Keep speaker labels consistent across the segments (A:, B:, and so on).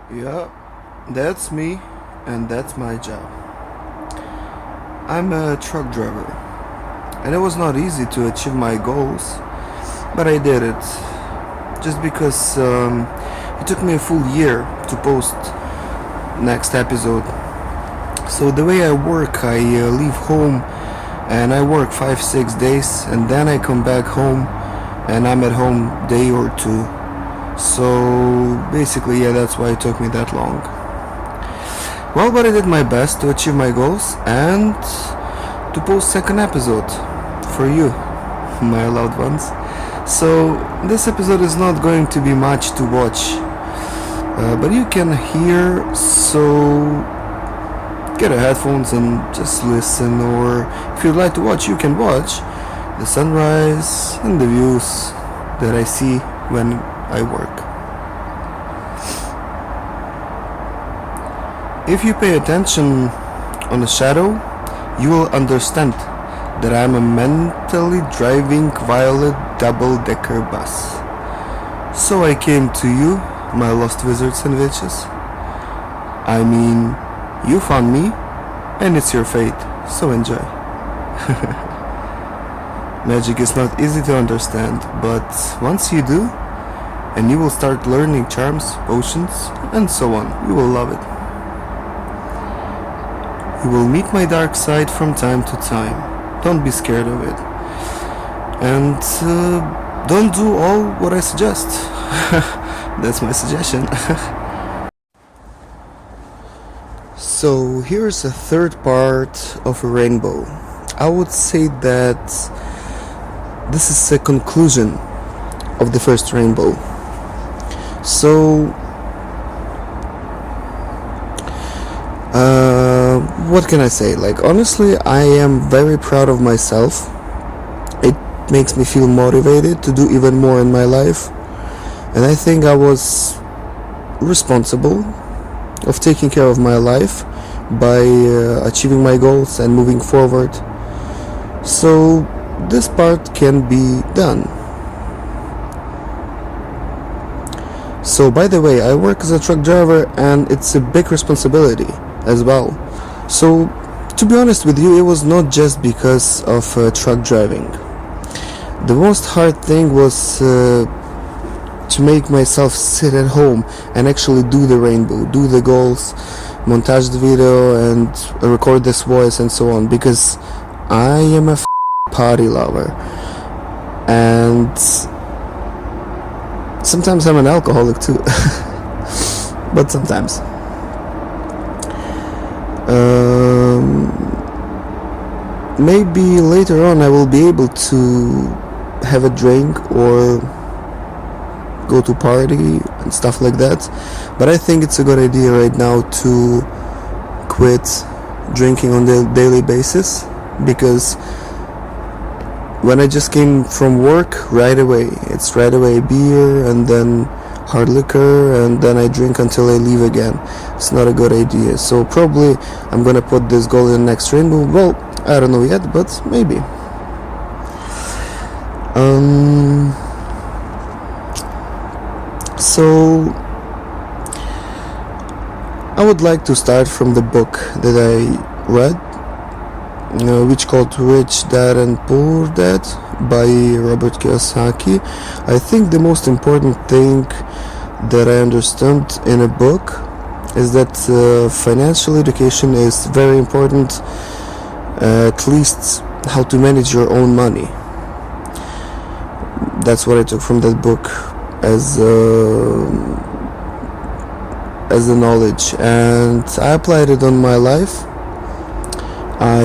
A: Yeah, that's me, and that's my job. I'm a truck driver, and it was not easy to achieve my goals, but I did it. Just because it took me a full year to post next episode. So the way I work, I leave home and I work 5 6 days, and then I come back home, and I'm at home day or two. So basically, yeah, that's why it took me that long. Well, but I did my best to achieve my goals and to post second episode for you, my loved ones. So this episode is not going to be much to watch, but you can hear. So get a headphones and just listen, or if you'd like to watch, you can watch the sunrise and the views that I see when I work. If you pay attention on the shadow, you will understand that I'm a mentally driving violet double-decker bus. So I came to you, my lost wizards and witches. I mean, you found me, and it's your fate, so enjoy. Magic is not easy to understand, but once you do, and you will start learning charms, potions, and so on, you will love it. You will meet my dark side from time to time. Don't be scared of it. And don't do all what I suggest. That's my suggestion. So here's a third part of a rainbow. I would say that this is a conclusion of the first rainbow. So what can I say? Like, honestly, I am very proud of myself. It makes me feel motivated to do even more in my life. And I think I was responsible of taking care of my life by achieving my goals and moving forward. So this part can be done. So by the way, I work as a truck driver, and it's a big responsibility as well. So to be honest with you, it was not just because of truck driving. The most hard thing was to make myself sit at home and actually do the rainbow, do the goals, montage the video, and record this voice and so on, because I am a party lover, and sometimes I'm an alcoholic too. But sometimes maybe later on I will be able to have a drink or go to party and stuff like that, but I think it's a good idea right now to quit drinking on a daily basis, because when I just came from work, right away beer, and then hard liquor, and then I drink until I leave again. It's not a good idea. So probably I'm gonna put this goal in the next rainbow. Well, I don't know yet, but maybe. So I would like to start from the book that I read, which called Rich Dad and Poor Dad by Robert Kiyosaki. I think the most important thing that I understand in a book is that financial education is very important, at least how to manage your own money. That's what I took from that book as the knowledge, and I applied it on my life. I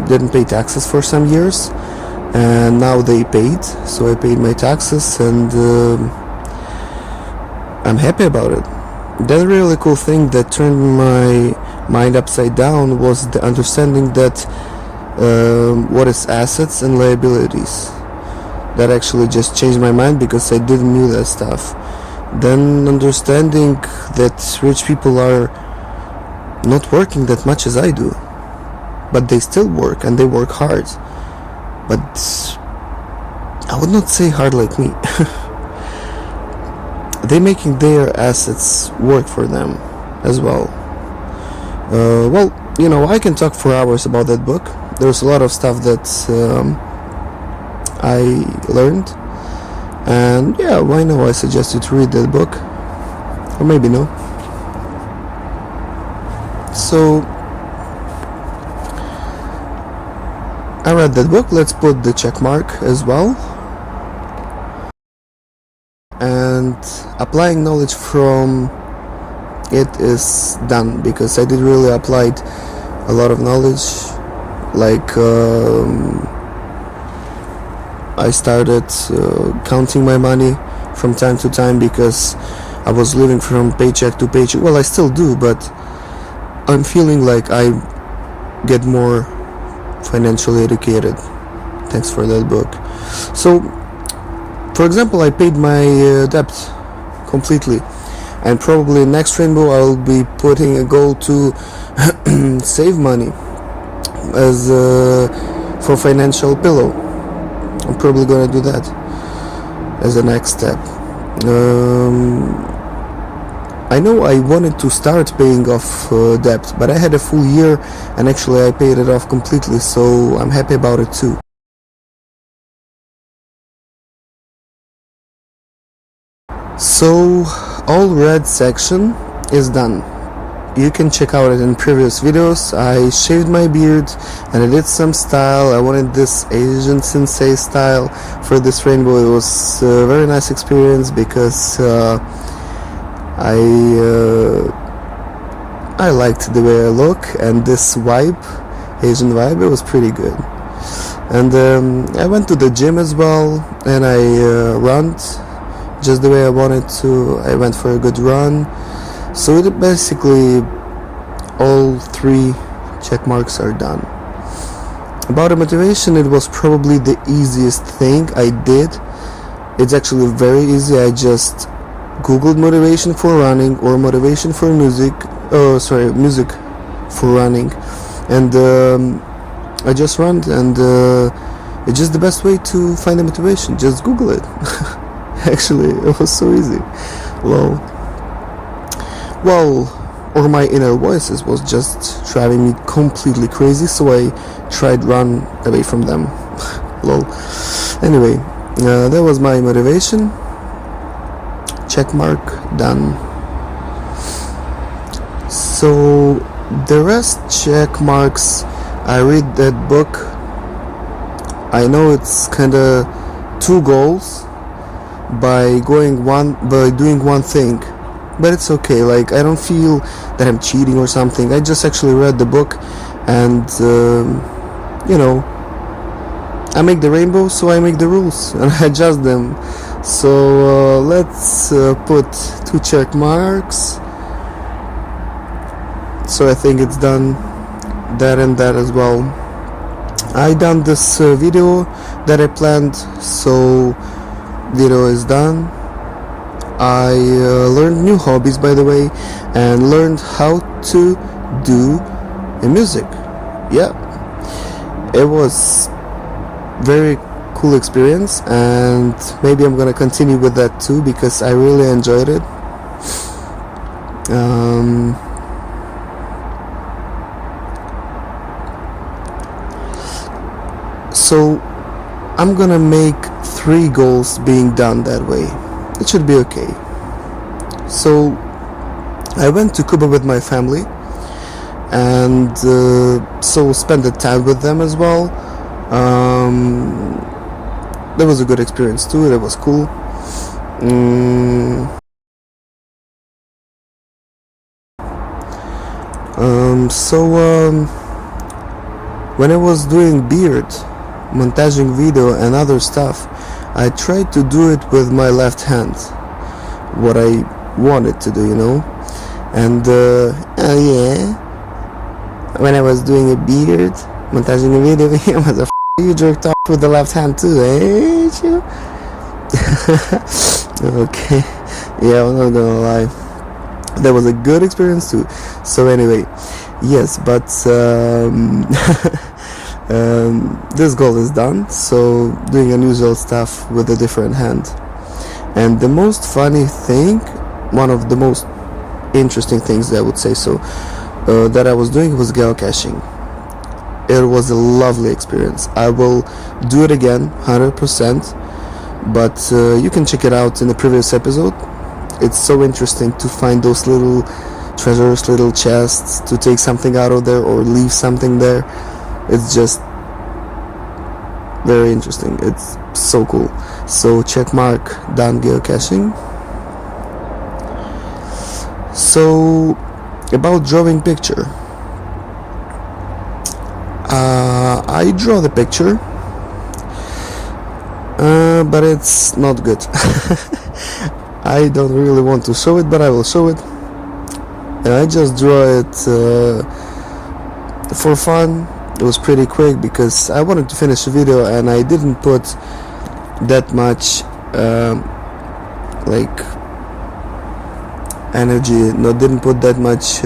A: didn't pay taxes for some years, and now they paid, so I paid my taxes, and I'm happy about it. The really cool thing that turned my mind upside down was the understanding that what is assets and liabilities. That actually just changed my mind, because I didn't knew that stuff. Then understanding that rich people are not working that much as I do, but they still work, and they work hard, but I would not say hard like me. they making their assets work for them as well. Well, I can talk for hours about that book. There's a lot of stuff that I learned, and yeah, why no? I suggest you to read that book, or maybe no. So I read that book. Let's put the check mark as well. And applying knowledge from it is done, because I did really applied a lot of knowledge. Like I started counting my money from time to time, because I was living from paycheck to paycheck. Well, I still do, but I'm feeling like I get more financially educated thanks for that book. So for example, I paid my debt completely, and probably next rainbow I'll be putting a goal to save money as for financial pillow. I'm probably gonna do that as a next step. I know I wanted to start paying off debt, but I had a full year, and actually I paid it off completely, so I'm happy about it too. So all red section is done. You can check out it in previous videos. I shaved my beard and I did some style. I wanted this Asian sensei style for this rainbow. It was a very nice experience, because I liked the way I look, and this vibe, Asian vibe, it was pretty good. And I went to the gym as well, and I ran just the way I wanted to. I went for a good run. So it basically all 3 check marks are done. About the motivation, it was probably the easiest thing I did. It's actually very easy. I just googled motivation for running or motivation for music. Music for running, and I just ran, and it's just the best way to find the motivation. Just Google it. Actually, it was so easy. Well, or my inner voices was just driving me completely crazy, so I tried run away from them. Lol. Anyway, that was my motivation. Check mark done. So the rest check marks, I read that book. I know it's kinda 2 goals by doing one thing, but it's okay. Like, I don't feel that I'm cheating or something. I just actually read the book, and I make the rainbow, so I make the rules and I adjust them. So let's put 2 check marks. So I think it's done, that and that as well. I done this video that I planned, so video is done. I learned new hobbies, by the way, and learned how to do music. Yeah, it was very cool experience, and maybe I'm gonna continue with that too, because I really enjoyed it. So I'm gonna make 3 goals being done that way. It should be okay. So I went to Cuba with my family, and so spent the time with them as well. That was a good experience too. That was cool. When I was doing beard, montaging video and other stuff, I tried to do it with my left hand, what I wanted to do, and when I was doing a beard, montaging a video, you jerked off with the left hand too, ain't you? Okay, yeah, I'm not gonna lie, that was a good experience too. So anyway, yes, but this goal is done, so doing unusual stuff with a different hand. And the most funny thing, one of the most interesting things I would say so, that I was doing was geocaching. It was a lovely experience. I will do it again 100%, but you can check it out in the previous episode. It's so interesting to find those little treasures, little chests, to take something out of there or leave something there. It's just very interesting. It's so cool. So check mark down geocaching. So about drawing picture, I draw the picture, but it's not good. I don't really want to show it, but I will show it. And I just draw it for fun. It was pretty quick because I wanted to finish the video, and I didn't put that much like energy. No, didn't put that much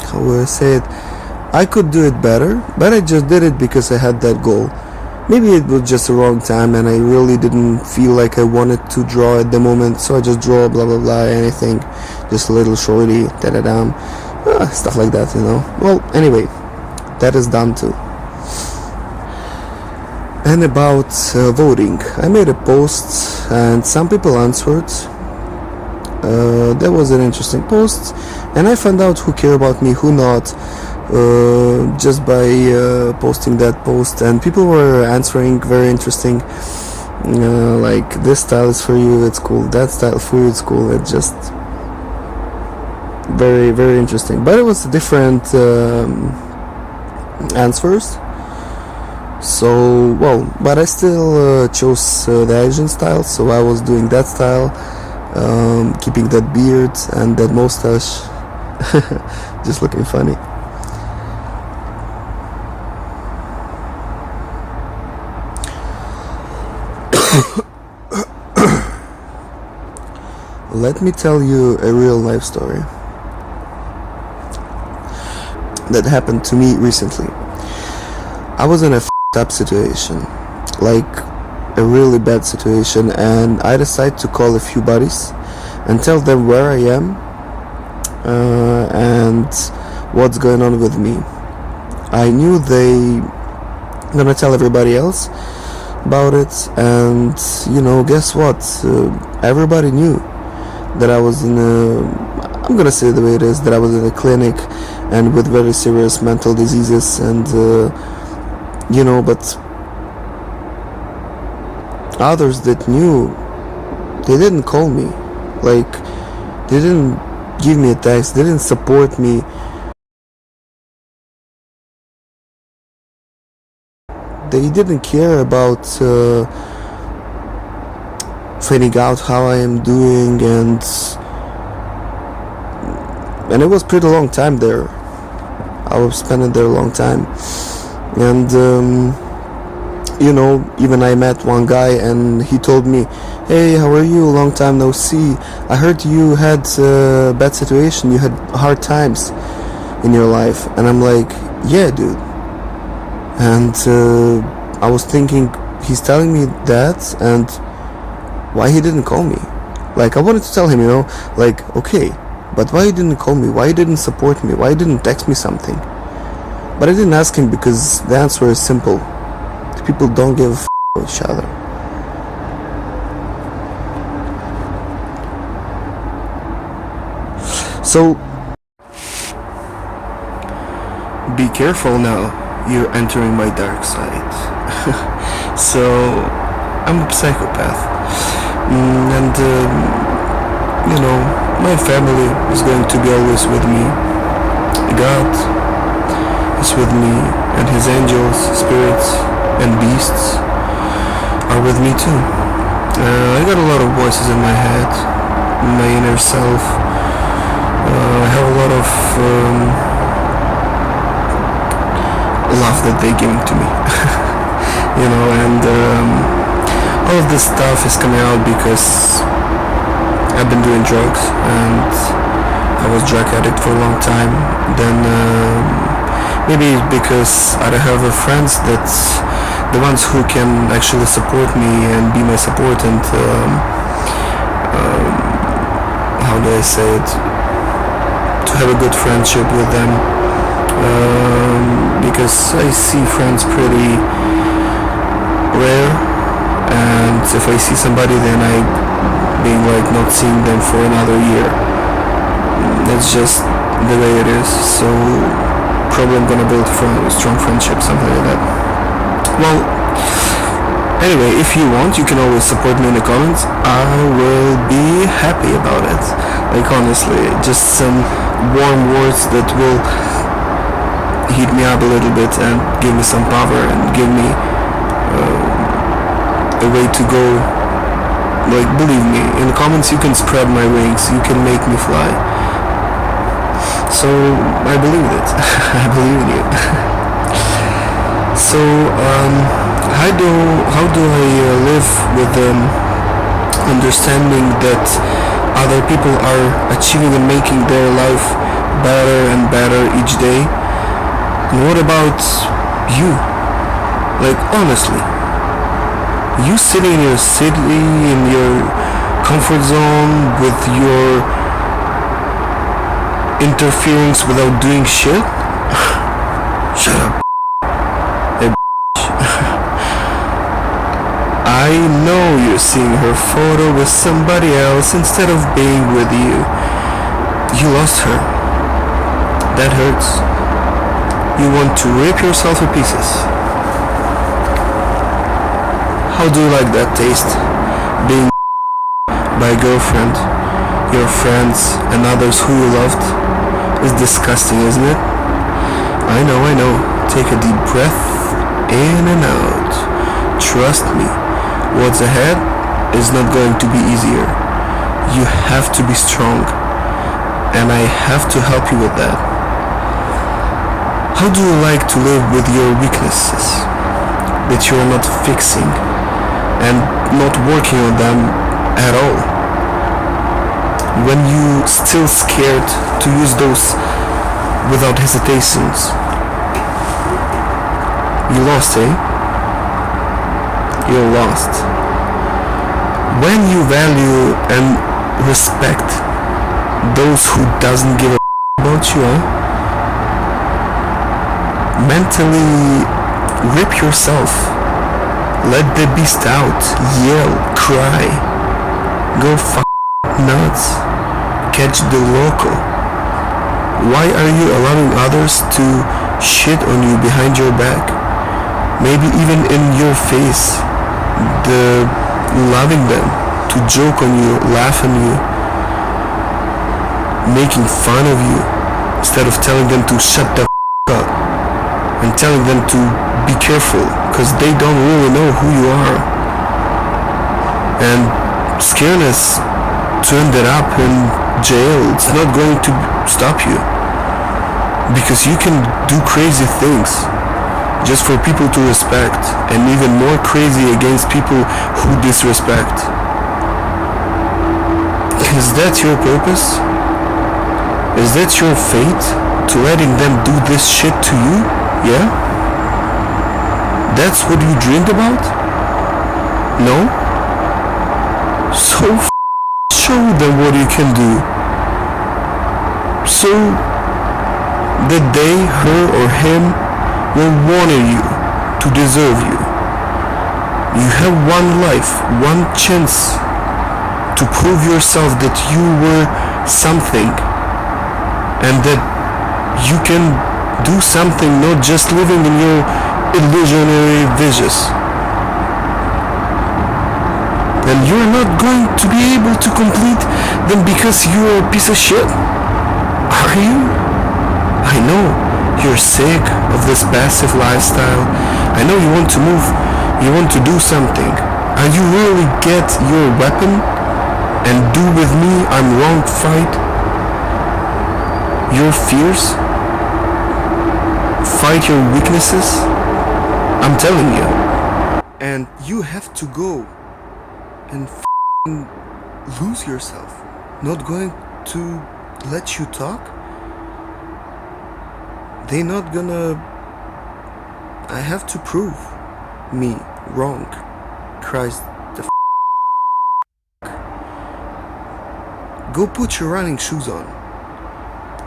A: how would I say it? I could do it better, but I just did it because I had that goal. Maybe it was just the wrong time and I really didn't feel like I wanted to draw at the moment, so I just draw blah blah blah, anything, just a little shorty, da-da-dam, stuff like that, you know. Well, anyway, that is done too. And about voting, I made a post and some people answered. That was an interesting post, and I found out who care about me, who not, just by posting that post. And people were answering very interesting, like, this style is for you, it's cool, that style for you, it's cool. It's just very very interesting, but it was different answers. So, well, but I still chose the Asian style, so I was doing that style, keeping that beard and that mustache, just looking funny. Let me tell you a real life story that happened to me recently. I was in a up situation, like a really bad situation, and I decided to call a few buddies and tell them where I am and what's going on with me. I knew they gonna tell everybody else about it, and you know, guess what? Everybody knew that I was in a, I'm gonna say the way it is, that I was in a clinic and with very serious mental diseases, and you know, but others that knew, they didn't call me, like, they didn't give me a text, they didn't support me. They didn't care about finding out how I am doing, and it was pretty long time there. I was spending there a long time. And you know, even I met one guy and he told me, hey, how are you, long time no see, I heard you had a bad situation, you had hard times in your life. And I'm like, yeah dude. And I was thinking, he's telling me that, and why he didn't call me? Like, I wanted to tell him, you know, like, okay, but why he didn't call me, why he didn't support me, why he didn't text me something? But I didn't ask him because the answer is simple. People don't give a f*** about each other. So, be careful now, you're entering my dark side. So, I'm a psychopath. And, you know, my family is going to be always with me. God is with me, and his angels, spirits, and beasts are with me too. I got a lot of voices in my head, my inner self. I have a lot of love that they're giving to me. You know, and all of this stuff is coming out because I've been doing drugs, and I was drug addict for a long time. Then maybe because I don't have friends that the ones who can actually support me and be my support and how do I say it, to have a good friendship with them, because I see friends pretty rare, and if I see somebody then I being like not seeing them for another year. That's just the way it is. So probably I'm gonna build a strong friendship, something like that. Well, anyway, if you want, you can always support me in the comments. I will be happy about it. Like honestly, just some warm words that will heat me up a little bit and give me some power and give me a way to go. Like, believe me, in the comments you can spread my wings, you can make me fly. So I believe it. I believe in you. So how do I live with understanding that other people are achieving and making their life better and better each day? And what about you? Like, honestly, you sitting in your city, in your comfort zone, with your interference without doing shit? Shut up. Hey, I know you're seeing her photo with somebody else instead of being with you. You lost her. That hurts. You want to rip yourself to pieces. How do you like that taste? Being by a girlfriend, your friends, and others who you loved? Is disgusting, isn't it? I know. Take a deep breath in and out. Trust me, what's ahead is not going to be easier. You have to be strong, and I have to help you with that. How do you like to live with your weaknesses that you are not fixing and not working on them at all? When you still scared to use those without hesitations. You lost, eh? You're lost. When you value and respect those who doesn't give a about you, mentally rip yourself. Let the beast out. Yell, cry, go nuts, catch the loco. Why are you allowing others to shit on you behind your back? Maybe even in your face. The loving them to joke on you, laugh on you, making fun of you, instead of telling them to shut the up and telling them to be careful, because they don't really know who you are. And scaredness to end it up in jail, it's not going to stop you, because you can do crazy things just for people to respect, and even more crazy against people who disrespect. Is that your purpose? Is that your fate, to letting them do this shit to you? Yeah? That's what you dreamed about? No? So show them what you can do, so that they, her or him, will honor you to deserve you. You have one life, one chance to prove yourself that you were something, and that you can do something, not just living in your illusionary visions. And you're not going to be able to complete them because you're a piece of shit? Are you? I know you're sick of this passive lifestyle. I know you want to move, you want to do something. And you really get your weapon and do with me I'm wrong fight your fears, fight your weaknesses. I'm telling you. And you have to go and lose yourself. Not going to let you talk. They not gonna. I have to prove me wrong. Christ the Go put your running shoes on.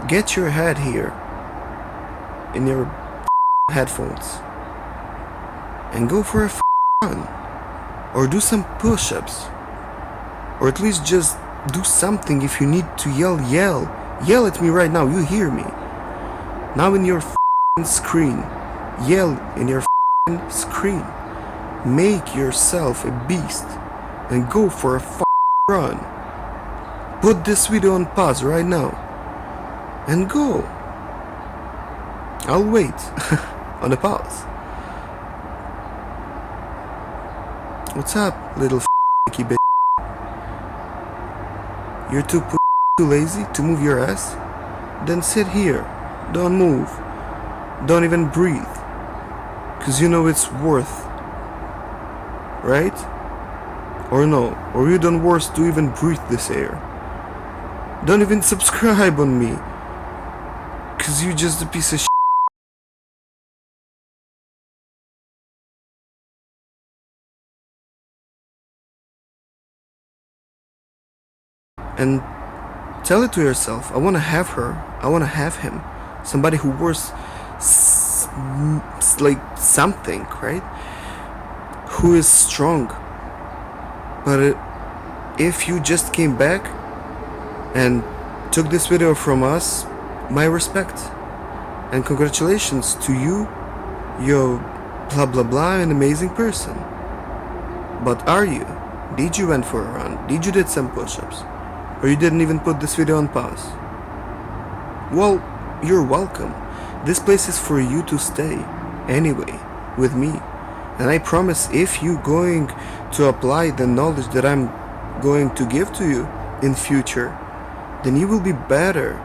A: Get your head here in your headphones and go for a run. Or do some push-ups. Or at least just do something. If you need to yell, yell. Yell at me right now, you hear me. Now in your screen. Yell in your screen. Make yourself a beast and go for a run. Put this video on pause right now and go. I'll wait on the pause. What's up, little bitch? You're too lazy to move your ass? Then sit here. Don't move. Don't even breathe. Cause you know it's worth. Right? Or no. Or you don't worth to even breathe this air. Don't even subscribe on me. Cause you're just a piece of shit. And tell it to yourself. I wanna have her. I wanna have him. Somebody who worth like something, right? Who is strong. But if you just came back and took this video from us, my respect and congratulations to you. You're blah blah blah, an amazing person. But are you? Did you went for a run? Did you did some push-ups? Or you didn't even put this video on pause? Well, you're welcome. This place is for you to stay anyway with me. And I promise if you going to apply the knowledge that I'm going to give to you in future, then you will be better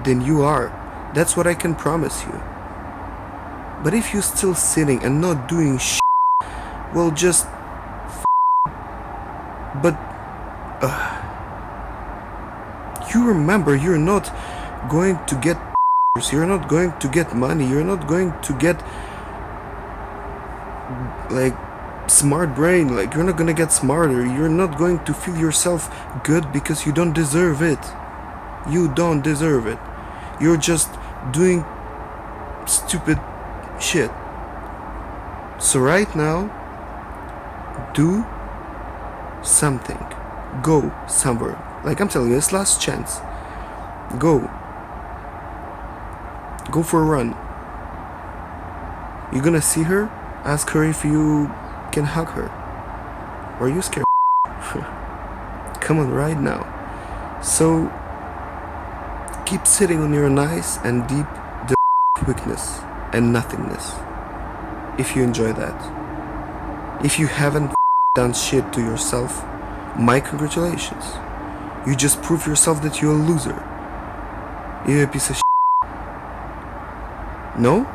A: than you are. That's what I can promise you. But if you're still sitting and not doing shit, well, just but you remember, you're not going to get you're not going to get money, you're not going to get like smart brain, like you're not gonna get smarter, you're not going to feel yourself good because you don't deserve it. You don't deserve it. You're just doing stupid shit. So right now, do something. Go somewhere. Like I'm telling you, it's last chance. Go. Go for a run. You're gonna see her, ask her if you can hug her. Or are you scared? Come on, right now. So keep sitting on your nice and deep weakness and nothingness. If you enjoy that. If you haven't done shit to yourself, my congratulations. You just prove yourself that you're a loser. You're a piece of shit. No?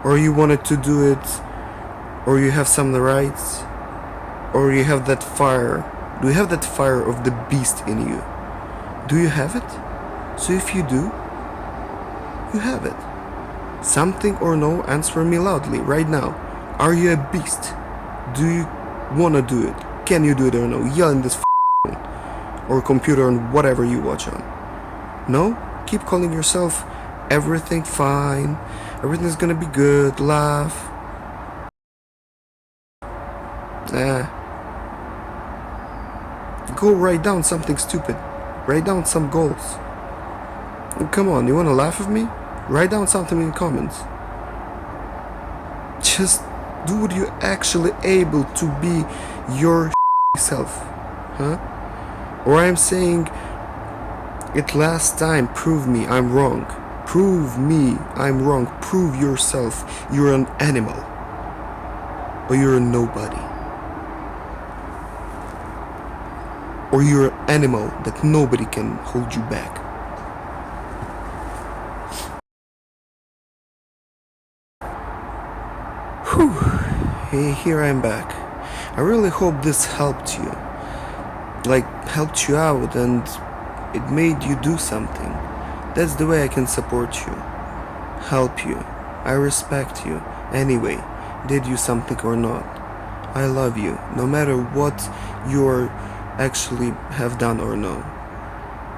A: Or you wanted to do it, or you have some rights, or you have that fire. Do you have that fire of the beast in you? Do you have it? So if you do, you have it. Something or no, answer me loudly right now. Are you a beast? Do you wanna do it? Can you do it or no? Yell in this phone or computer on whatever you watch on. No? Keep calling yourself everything fine, everything's gonna be good, laugh. Go write down something stupid. Write down some goals. Come on, you wanna laugh at me? Write down something in the comments. Just do what you're actually able to be your self. Huh? Or I'm saying it last time, prove me I'm wrong. Prove me I'm wrong. Prove yourself you're an animal. Or you're a nobody. Or you're an animal that nobody can hold you back. Whew. Hey, here I'm back. I really hope this helped you. Like, helped you out and it made you do something. That's the way I can support you. Help you. I respect you. Anyway, did you something or not. I love you, no matter what you actually have done or no.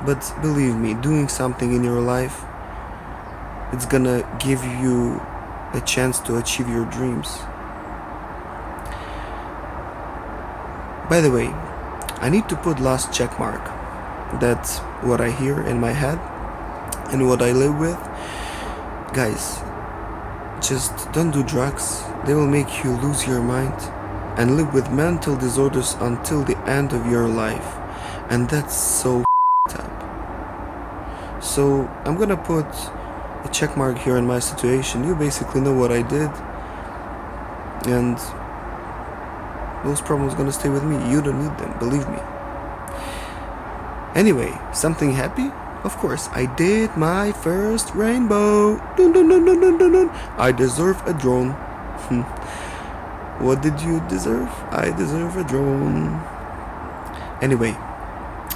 A: But believe me, doing something in your life, it's gonna give you a chance to achieve your dreams. By the way, I need to put last check mark. That's what I hear in my head and what I live with. Guys, just don't do drugs. They will make you lose your mind and live with mental disorders until the end of your life. And that's so up. So I'm gonna put a check mark here in my situation. You basically know what I did, and those problems gonna stay with me. You don't need them, believe me. Anyway, something happy? Of course, I did my first rainbow. Dun, dun, dun, dun, dun, dun, dun. I deserve a drone. What did you deserve? I deserve a drone. Anyway,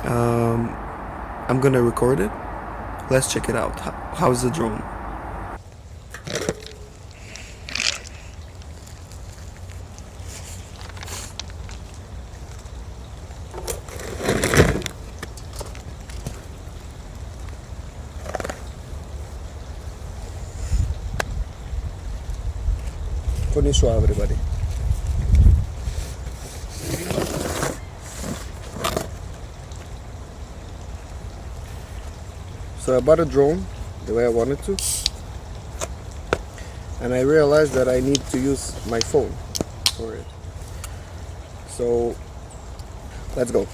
A: I'm gonna record it. Let's check it out. How's the drone? Konnichiwa, everybody. So I bought a drone the way I wanted to, and I realized that I need to use my phone for it. So let's go.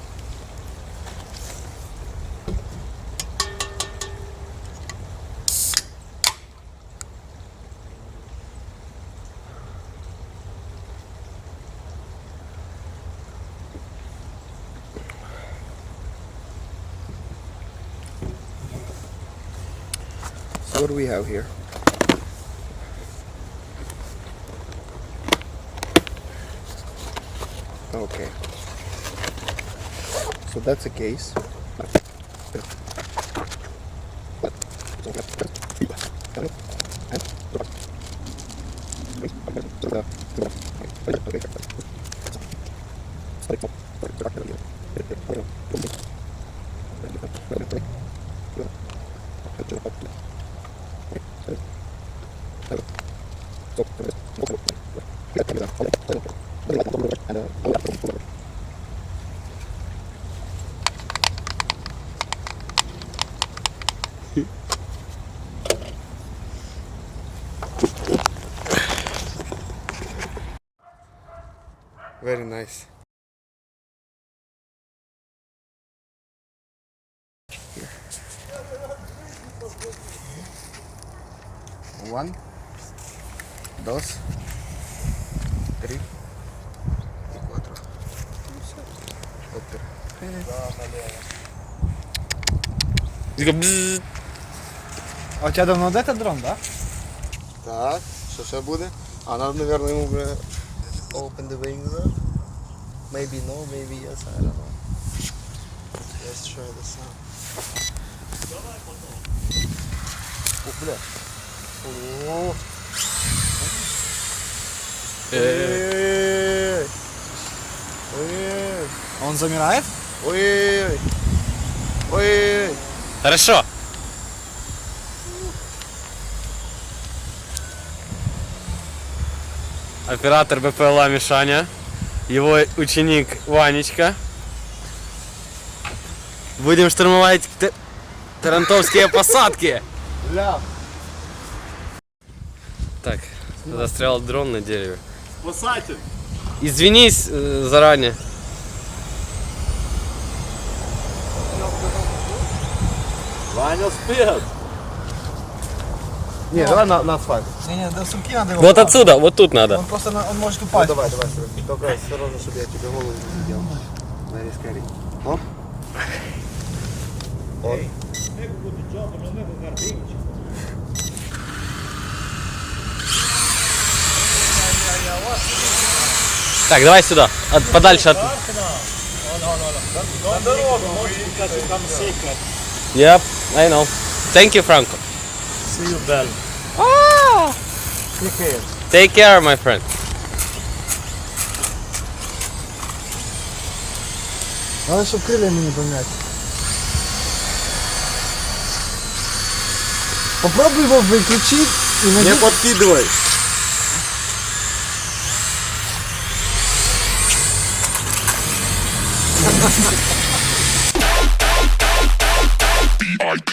A: So what do we have here? Okay. So that's a case. Very nice. Here. 1, 2, 3 y 4.
B: Tylko bzzz.
C: А у тебя давно этот дрон, да?
A: Так, что сейчас будет? Она, наверное, ему бы open the wings up. Maybe no, maybe yes, I don't know. Let's try this out. О, бля. О. Ой-ой-ой. Ой-ой-ой.
C: Он замирает?
A: Ой-ой-ой. Ой-ой-ой.
B: Хорошо. Оператор БПЛА Мишаня, его ученик Ванечка. Будем штурмовать тарантовские посадки.
C: Ля.
B: Так, застрял дрон на дереве.
C: Спасатель.
B: Извинись заранее.
C: Ваня спит.
A: Не, давай на асфальт.
C: Не, до сумки надо его.
B: Вот отсюда, вот тут надо.
C: Он просто он может
A: Ну,
C: упасть.
A: давай, только осторожно, чтобы я тебе голову не задел. Very scary. Оп. Оп.
B: Так, давай сюда, подальше от... Yep, I know. Thank you, Franco.
C: See you, Bell.
B: Take care, my friend.
D: Надо, щоб крилля мені пом'яти. Попробуй его выключить и
C: Не
D: надеть.
C: подкидывай.
E: VIP.